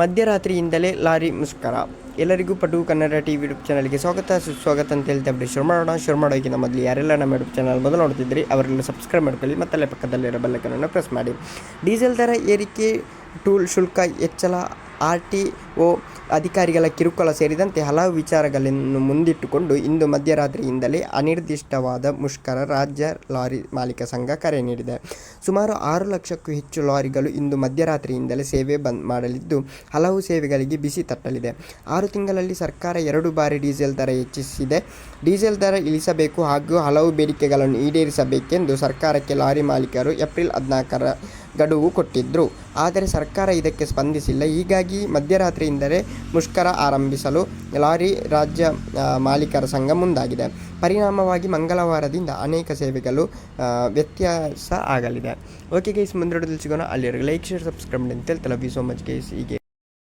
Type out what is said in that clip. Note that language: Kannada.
ಮಧ್ಯರಾತ್ರಿಯಿಂದಲೇ ಲಾರಿ ಮುಷ್ಕರ. ಎಲ್ಲರಿಗೂ ಪಟು ಕನ್ನಡ ಟಿವಿ ಯೂಟ್ಯೂಬ್ ಚಾನಲ್ಗೆ ಸುಸ್ವಾಗತ ಅಂತ ಹೇಳ್ತಾ ಬಿಡಿ ಶುರು ಮಾಡೋಕ್ಕಿಂತ ಮೊದಲು ಯಾರೆಲ್ಲ ನಮ್ಮ ಯೂಟ್ಯೂಬ್ ಚಾನಲ್ ಮೊದಲು ನೋಡ್ತಿದ್ರಿ ಅವರೆಲ್ಲ ಸಬ್ಸ್ಕ್ರೈಬ್ ಮಾಡ್ಕೊಳ್ಳಿ, ಮತ್ತಲ್ಲೇ ಪಕ್ಕದಲ್ಲಿರೋ ಬೆಲ್ಲೈಕನನ್ನು ಪ್ರೆಸ್ ಮಾಡಿ. ಡೀಸೆಲ್ ದರ ಏರಿಕೆ, ಟೋಲ್ ಶುಲ್ಕ ಹೆಚ್ಚಳ, RTO ಅಧಿಕಾರಿಗಳ ಕಿರುಕುಳ ಸೇರಿದಂತೆ ಹಲವು ವಿಚಾರಗಳನ್ನು ಮುಂದಿಟ್ಟುಕೊಂಡು ಇಂದು ಮಧ್ಯರಾತ್ರಿಯಿಂದಲೇ ಅನಿರ್ದಿಷ್ಟವಾದ ಮುಷ್ಕರ ರಾಜ್ಯ ಲಾರಿ ಮಾಲೀಕ ಸಂಘ ಕರೆ ನೀಡಿದೆ. ಸುಮಾರು 6 ಲಕ್ಷಕ್ಕೂ ಹೆಚ್ಚು ಲಾರಿಗಳು ಇಂದು ಮಧ್ಯರಾತ್ರಿಯಿಂದಲೇ ಸೇವೆ ಬಂದ್ ಮಾಡಲಿದ್ದು, ಹಲವು ಸೇವೆಗಳಿಗೆ ಬಿಸಿ ತಟ್ಟಲಿದೆ. 6 ತಿಂಗಳಲ್ಲಿ ಸರ್ಕಾರ 2 ಬಾರಿ ಡೀಸೆಲ್ ದರ ಹೆಚ್ಚಿಸಿದೆ. ಡೀಸೆಲ್ ದರ ಇಳಿಸಬೇಕು ಹಾಗೂ ಹಲವು ಬೇಡಿಕೆಗಳನ್ನು ಈಡೇರಿಸಬೇಕೆಂದು ಸರ್ಕಾರಕ್ಕೆ ಲಾರಿ ಮಾಲೀಕರು ಏಪ್ರಿಲ್ 14ರ ಗಡುವು ಕೊಟ್ಟಿದ್ದರು. ಆದರೆ ಸರ್ಕಾರ ಇದಕ್ಕೆ ಸ್ಪಂದಿಸಿಲ್ಲ. ಹೀಗಾಗಿ ಮಧ್ಯರಾತ್ರಿಯಿಂದಲೇ ಮುಷ್ಕರ ಆರಂಭಿಸಲು ಲಾರಿ ರಾಜ್ಯ ಮಾಲೀಕರ ಸಂಘ ಮುಂದಾಗಿದೆ. ಪರಿಣಾಮವಾಗಿ ಮಂಗಳವಾರದಿಂದ ಅನೇಕ ಸೇವೆಗಳು ವ್ಯತ್ಯಾಸ ಆಗಲಿದೆ. ಓಕೆ ಗೈಸ್, ಮುಂದೆ ಸಿಗೋಣ. ಅಲ್ಲಿವರೆಗೆ ಲೈಕ್, ಶೇರ್, ಸಬ್ಸ್ಕ್ರೈಬ್ ಅಂತ ಹೇಳ್ತಾ love you so much guys. ಹೀಗೆ